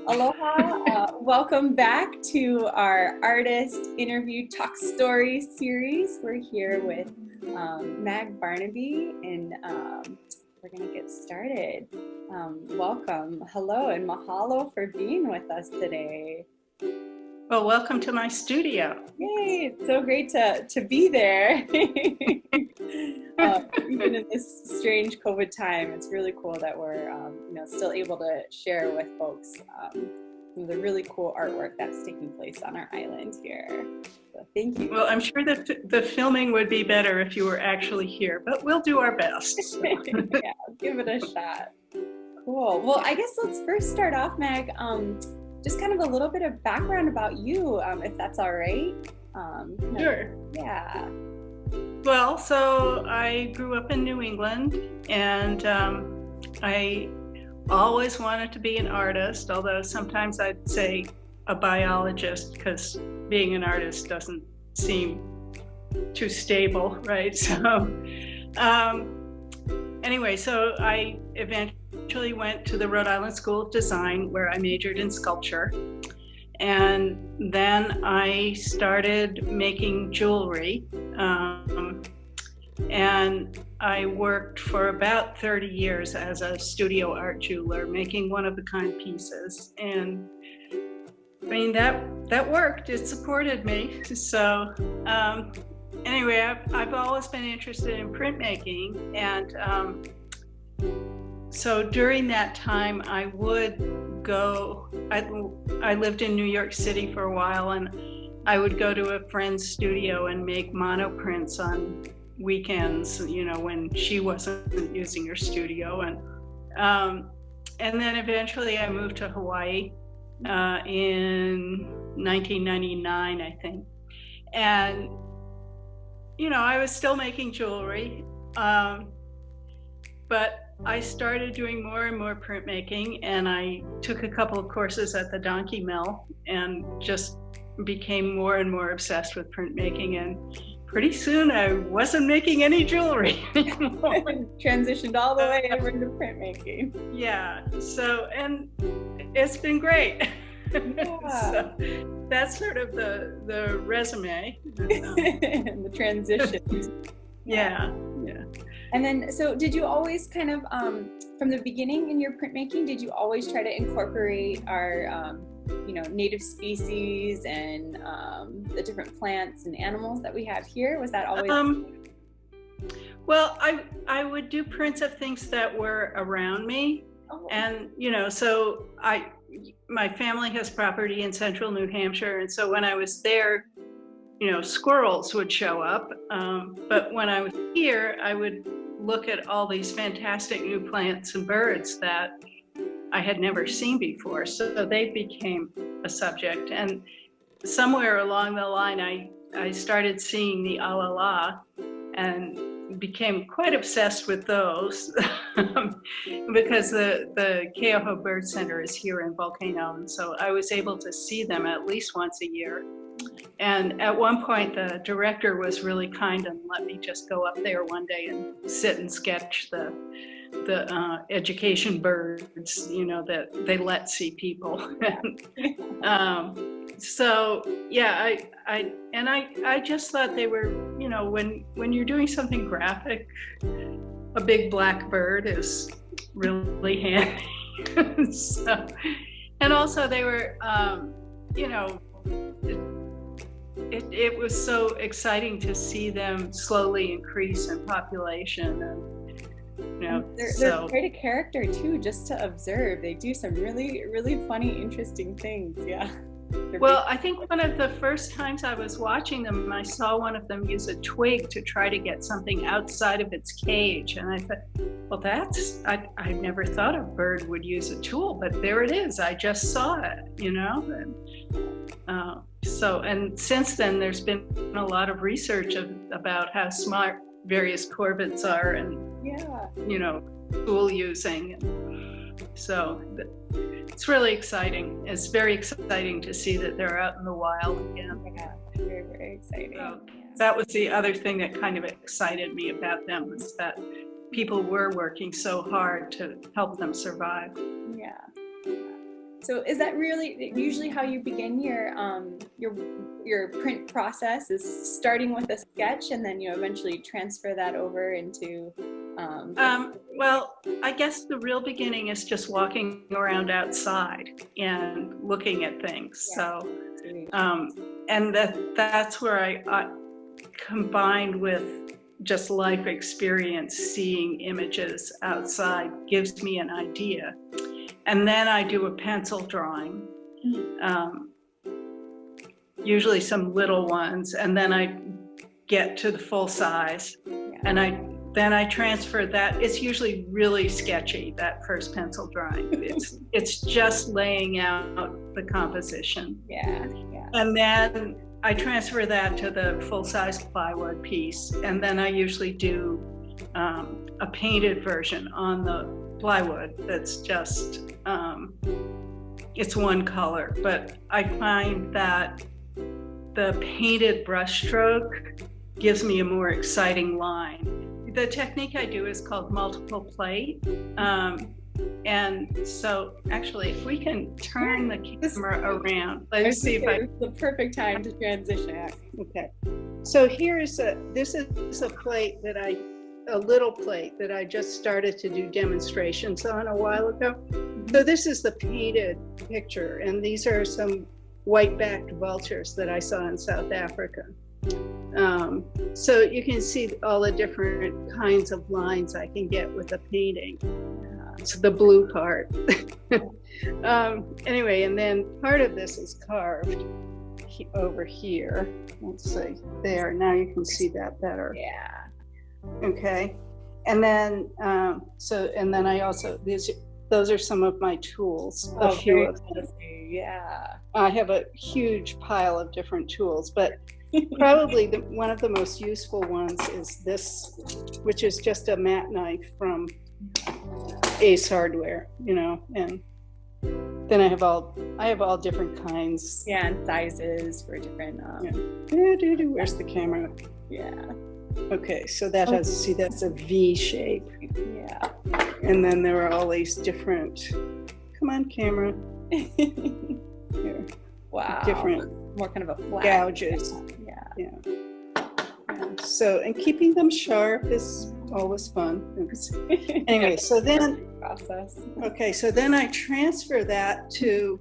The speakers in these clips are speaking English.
Aloha. Welcome back to our artist interview talk story series. We're here with Mag Barnaby, and we're going to get started. Welcome, hello, and mahalo for being with us today. Well, welcome to my studio. Yay, it's so great to be there. Even in this strange COVID time, it's really cool that we're still able to share with folks some of the really cool artwork that's taking place on our island here. So thank you. Well, I'm sure that the filming would be better if you were actually here, but we'll do our best. So. Yeah, give it a shot. Cool. Well, I guess let's first start off, Meg. Just kind of a little bit of background about you, if that's all right. Sure. Yeah. Well, so I grew up in New England, and I always wanted to be an artist, although sometimes I'd say a biologist, because being an artist doesn't seem too stable, right? So anyway, so I eventually went to the Rhode Island School of Design, where I majored in sculpture. And then I started making jewelry. And I worked for about 30 years as a studio art jeweler, making one-of-a-kind pieces. And I mean, that worked. It supported me. So anyway, I've always been interested in printmaking. And so during that time, I would go, I lived in New York City for a while, and I would go to a friend's studio and make monoprints on weekends, when she wasn't using her studio. And then eventually I moved to Hawaii in 1999, I think. And, I was still making jewelry, but I started doing more and more printmaking, and I took a couple of courses at the Donkey Mill and just became more and more obsessed with printmaking. And pretty soon I wasn't making any jewelry anymore. Transitioned all the way over into printmaking. Yeah, so, and it's been great. Yeah. So that's sort of the resume. And the transition. Yeah. And then, so did you always kind of, from the beginning in your printmaking, did you always try to incorporate our, native species and the different plants and animals that we have here? Was that always? Well, I would do prints of things that were around me. Oh. And, so my family has property in central New Hampshire. And so when I was there, squirrels would show up. But when I was here, I would look at all these fantastic new plants and birds that I had never seen before. So they became a subject. And somewhere along the line, I started seeing the alala and became quite obsessed with those because the Keoho Bird Center is here in Volcano. And so I was able to see them at least once a year. And at one point, the director was really kind and let me just go up there one day and sit and sketch the education birds, that they let see people. So yeah, I just thought they were, when you're doing something graphic, a big black bird is really handy. So, and also they were, it was so exciting to see them slowly increase in population, and they're quite a character too, just to observe. They do some really, really funny, interesting things. Yeah. Well, I think one of the first times I was watching them, I saw one of them use a twig to try to get something outside of its cage, and I thought, well, I never thought a bird would use a tool, but there it is. I just saw it, And, so, and since then, there's been a lot of research about how smart various corvids are, and tool using. And so it's really exciting. It's very exciting to see that they're out in the wild again. Yeah, very, very exciting. So that was the other thing that kind of excited me about them, was that people were working so hard to help them survive. Yeah. So is that really usually how you begin your print process? Is starting with a sketch and then you eventually transfer that over into? Well, I guess the real beginning is just walking around outside and looking at things. Yeah. So, and that's where I combined with just life experience, seeing images outside gives me an idea. And then I do a pencil drawing, usually some little ones, and then I get to the full size, and then I transfer that. It's usually really sketchy, that first pencil drawing. It's just laying out the composition. Yeah. And then I transfer that to the full-size plywood piece, and then I usually do a painted version on the plywood that's just, it's one color, but I find that the painted brushstroke gives me a more exciting line. The technique I do is called multiple plate. And so actually, if we can turn the camera around, let's see if It's the perfect time to transition. Okay. So this is a plate a little plate that I just started to do demonstrations on a while ago. So this is the painted picture, and these are some white-backed vultures that I saw in South Africa. So you can see all the different kinds of lines I can get with the painting. So the blue part. Anyway, and then part of this is carved over here. Let's see, there, now you can see that better. Yeah. Okay, and then and then I also, those are some of my tools. A few of them. Yeah. I have a huge pile of different tools, but probably one of the most useful ones is this, which is just a mat knife from Ace Hardware, and then I have all different kinds. Yeah, and sizes for different. Where's the camera? Yeah. Okay, so that that's a V shape. Yeah. And then there are all these different, come on camera. Here. Wow. Different more kind of a flat gouges. Yeah. So, and keeping them sharp is always fun. Anyway, so then process. Okay, so then I transfer that to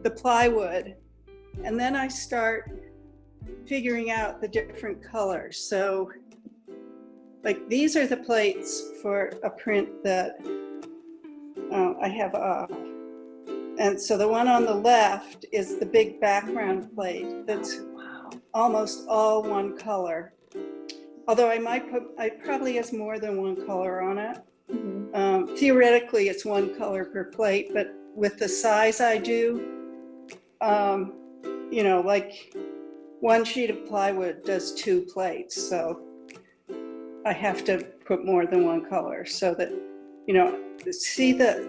the plywood, and then I start figuring out the different colors. So like these are the plates for a print that I have up. And so the one on the left is the big background plate that's almost all one color. Although I probably has more than one color on it. Mm-hmm. Theoretically, it's one color per plate, but with the size I do, like one sheet of plywood does 2 plates. So I have to put more than one color so that, see the,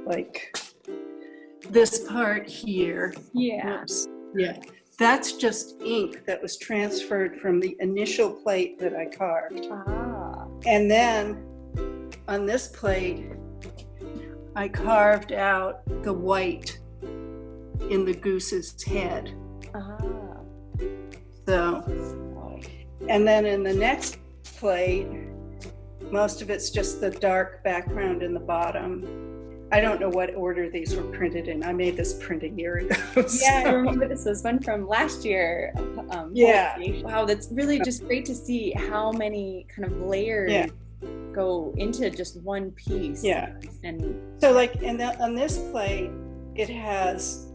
like this part here. Yeah. Oops. Yeah. That's just ink that was transferred from the initial plate that I carved. Ah. And then on this plate, I carved out the white in the goose's head. Ah. So, and then in the next plate, most of it's just the dark background in the bottom. I don't know what order these were printed in. I made this print a year ago. Yeah, I remember this was one from last year. Yeah. Wow, that's really just great to see how many kind of layers go into just one piece. Yeah. And so like, on this plate, it has,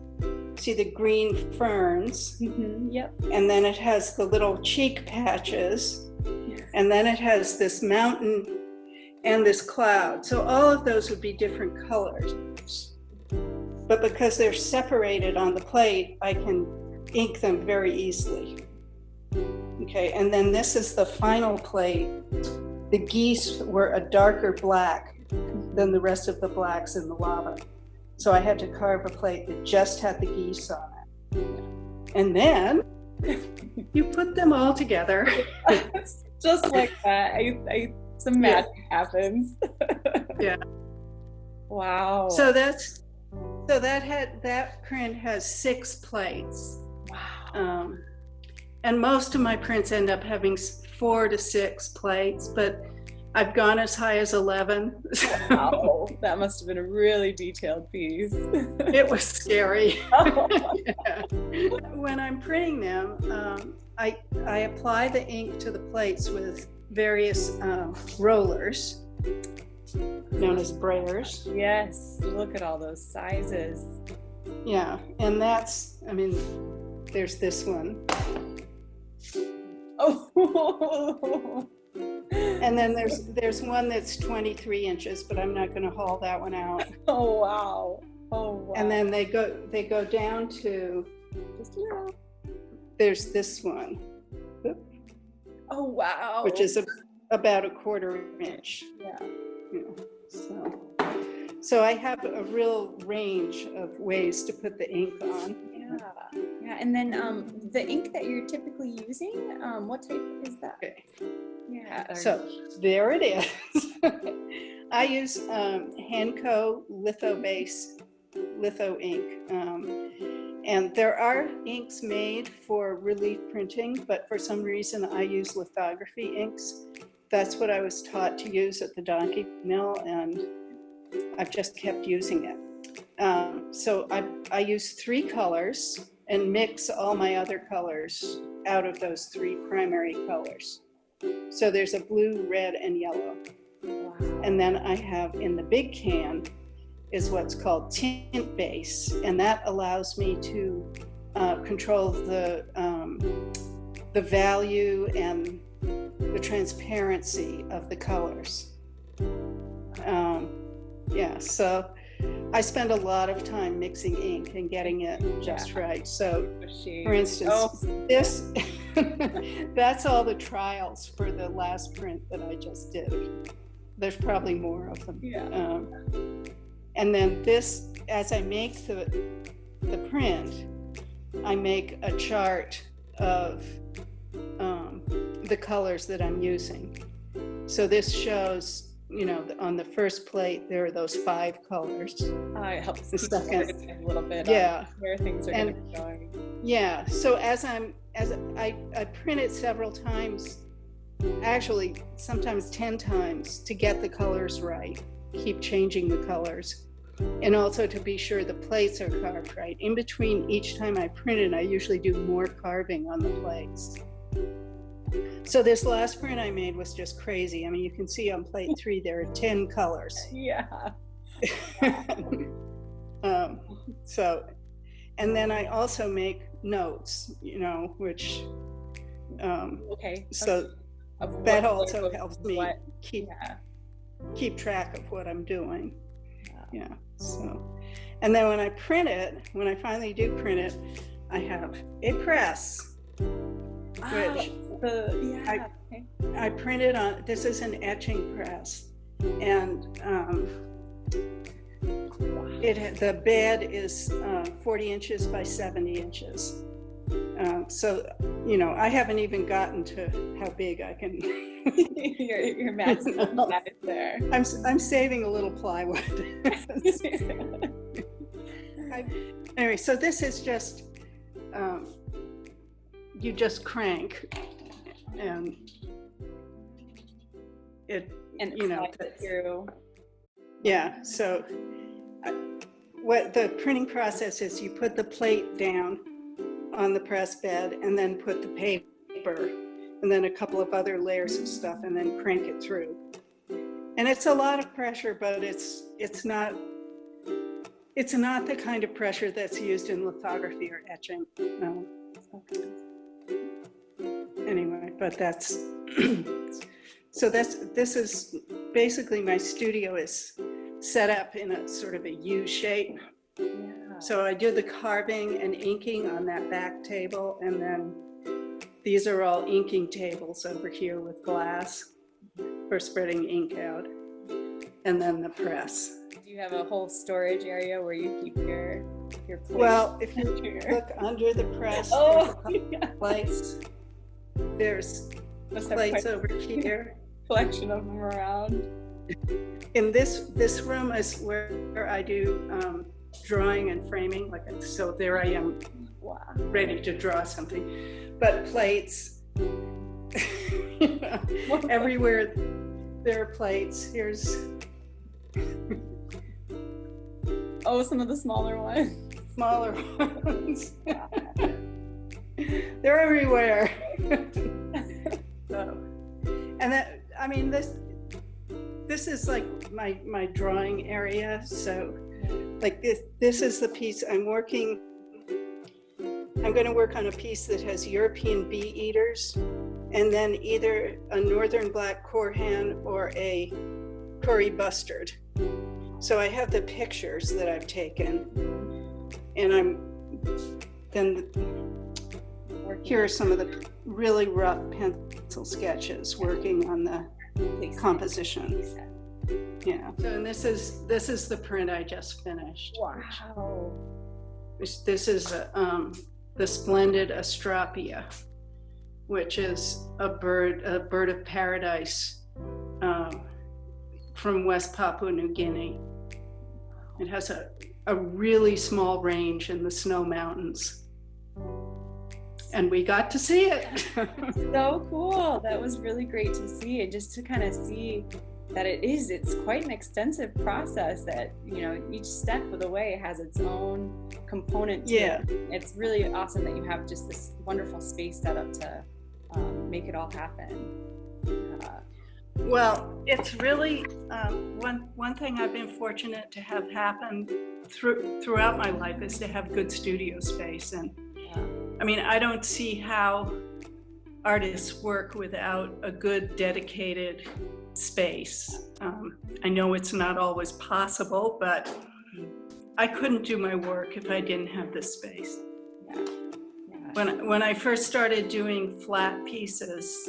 see the green ferns. Mm-hmm, yep. And then it has the little cheek patches. And then it has this mountain and this cloud. So all of those would be different colors. But because they're separated on the plate, I can ink them very easily. Okay, and then this is the final plate. The geese were a darker black than the rest of the blacks in the lava. So I had to carve a plate that just had the geese on it. And then you put them all together. Just like that. Some magic happens. Yeah. Wow. So that print has 6 plates. Wow. And most of my prints end up having 4 to 6 plates, but I've gone as high as 11. Wow. That must have been a really detailed piece. It was scary. Oh. Yeah. When I'm printing them, I apply the ink to the plates with various rollers known as brayers. Yes, look at all those sizes. Yeah, and that's, I mean, there's this one. Oh. And then there's one that's 23 inches, but I'm not going to haul that one out. Oh wow. Oh wow. And then they go down to, just a little. there's this one. Oh wow. Which is about 1/4 inch. Yeah. So I have a real range of ways to put the ink on. Yeah. And then the ink that you're typically using, what type is that? Okay. Yeah. So there it is. I use Hanco litho ink. And there are inks made for relief printing, but for some reason I use lithography inks. That's what I was taught to use at the Donkey Mill, and I've just kept using it. So I use 3 colors and mix all my other colors out of those 3 primary colors. So there's a blue, red, and yellow. Wow. And then I have in the big can is what's called tint base, and that allows me to control the value and the transparency of the colors. Yeah, so I spend a lot of time mixing ink and getting it just right. So, for instance, this, that's all the trials for the last print that I just did. There's probably more of them. Yeah. And then this, as I make the print, I make a chart of the colors that I'm using. So this shows, you know, on the first plate, there are those 5 colors. It helps the second a little bit. Yeah. Where things are going to be going. Yeah. So as I print it several times, actually sometimes 10 times to get the colors right, keep changing the colors, and also to be sure the plates are carved right. In between each time I print it, I usually do more carving on the plates. So this last print I made was just crazy. I mean, you can see on plate 3 there are 10 colors. Yeah. So, and then I also make notes, you know, which so that also helps me keep track of what I'm doing. Yeah. So, and then when I print it, when I finally do print it, I have a press, which I printed on. This is an etching press, and the bed is 40 inches by 70 inches. So, you know, I haven't even gotten to how big I can. You're maxing that there. I'm saving a little plywood. Anyway, so this is just, you just crank, and you know, through. Yeah. So what the printing process is, you put the plate down on the press bed and then put the paper and then a couple of other layers of stuff and then crank it through. And it's a lot of pressure, but it's not the kind of pressure that's used in lithography or etching. No. Anyway, but that's so this is basically, my studio is set up in a sort of a U shape. Yeah. So I do the carving and inking on that back table, and then these are all inking tables over here with glass for spreading ink out, and then the press. Do you have a whole storage area where you keep your plates? Well, if you look under the press, plates. There's plates over here. Collection of them around. in this room is where I do drawing and framing. So there I am, Wow. ready to draw something. But plates, everywhere there are plates. Here's some of the smaller ones. smaller ones. They're everywhere. So, and that, I mean, this is like my drawing area. So like this is the piece I'm working. I'm going to work on a piece that has European bee eaters, and then either a northern black corehan or a curry bustard. So I have the pictures that I've taken, and here are some of the really rough pencil sketches working on the composition. Yeah. So, and this is the print I just finished. Wow. This is the splendid Astrapia, which is a bird of paradise from West Papua New Guinea. It has a really small range in the snow mountains. And we got to see it. So cool. That was really great to see, and just to kind of see that it's quite an extensive process, that, you know, each step of the way has its own component to it. It's really awesome that you have just this wonderful space set up to make it all happen. Well, it's really one thing I've been fortunate to have happen throughout my life is to have good studio space. And I mean, I don't see how artists work without a good dedicated space. I know it's not always possible, but I couldn't do my work if I didn't have this space. When I first started doing flat pieces,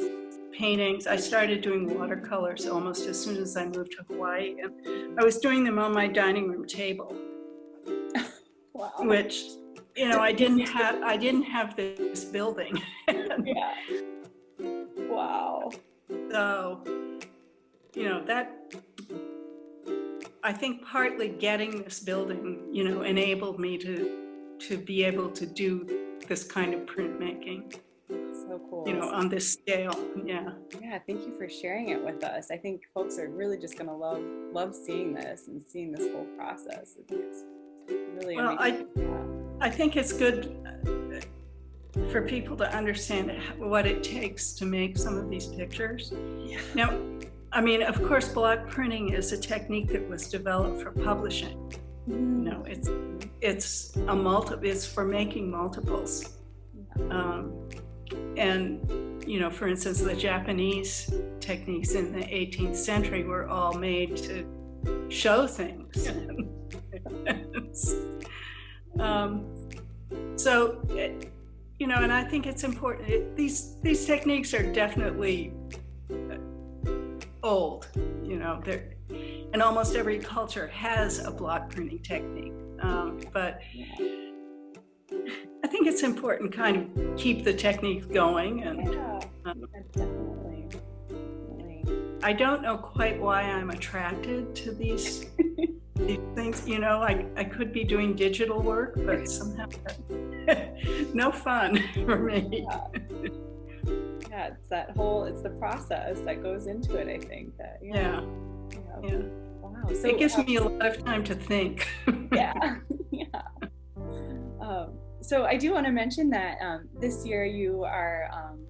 paintings, I started doing watercolors almost as soon as I moved to Hawaii, and I was doing them on my dining room table. Wow. Which, you know, I didn't have this building. Yeah. Wow. So, you know, that, I think partly getting this building, you know, enabled me to be able to do this kind of printmaking. So cool. You know, on this scale. Yeah. Yeah, thank you for sharing it with us. I think folks are really just going to love seeing this and seeing this whole process. I think it's really amazing. I think it's good for people to understand what it takes to make some of these pictures. Yeah. Now, I mean, of course, block printing is a technique that was developed for publishing. You know, it's for making multiples. And, you know, for instance, the Japanese techniques in the 18th century were all made to show things. So, you know, and I think it's important. These techniques are definitely old, you know, and almost every culture has a block printing technique. But I think it's important to kind of keep the technique going. And definitely. I don't know quite why I'm attracted to these things. You know, I could be doing digital work, but somehow no fun for me. Yeah, it's the process that goes into it, I think. That Yeah. Wow. So it gives me a lot of time to think. Yeah. So I do want to mention that this year you are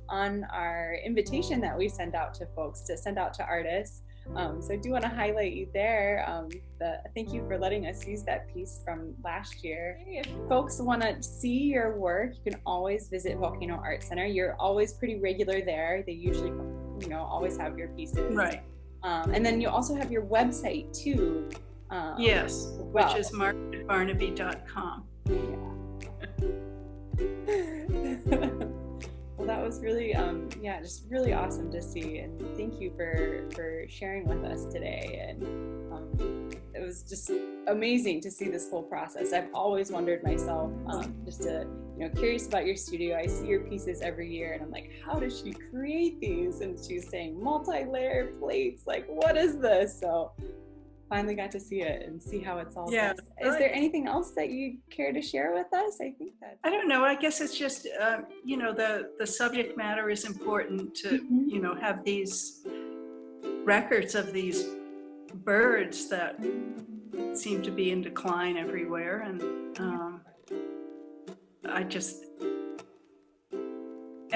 on our invitation that we send out to folks, to send out to artists. So I do want to highlight you there. Thank you for letting us use that piece from last year. If folks want to see your work, you can always visit Volcano Art Center. You're always pretty regular there. They usually, you know, always have your pieces. Right. And then you also have your website too. Yes, which is margaretbarnaby.com. Well, that was really, just really awesome to see, and thank you for sharing with us today. And it was just amazing to see this whole process. I've always wondered myself, just to, curious about your studio. I see your pieces every year and I'm like, how does she create these? And she's saying multi-layer plates, like, what is this? So finally got to see it and see how it's all done. Is there anything else that you care to share with us? I think that I don't know. I guess it's just the subject matter is important to have these records of these birds that seem to be in decline everywhere, and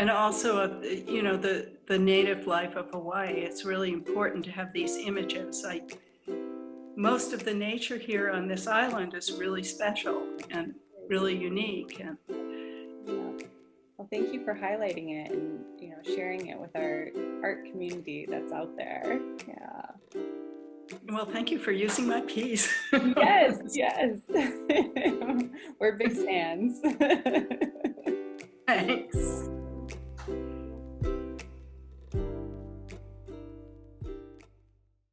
also the native life of Hawaii. It's really important to have these images. Most of the nature here on this island is really special and really unique. And well, thank you for highlighting it and sharing it with our art community that's out there. Yeah. Well, thank you for using my piece. Yes. We're big fans. Thanks.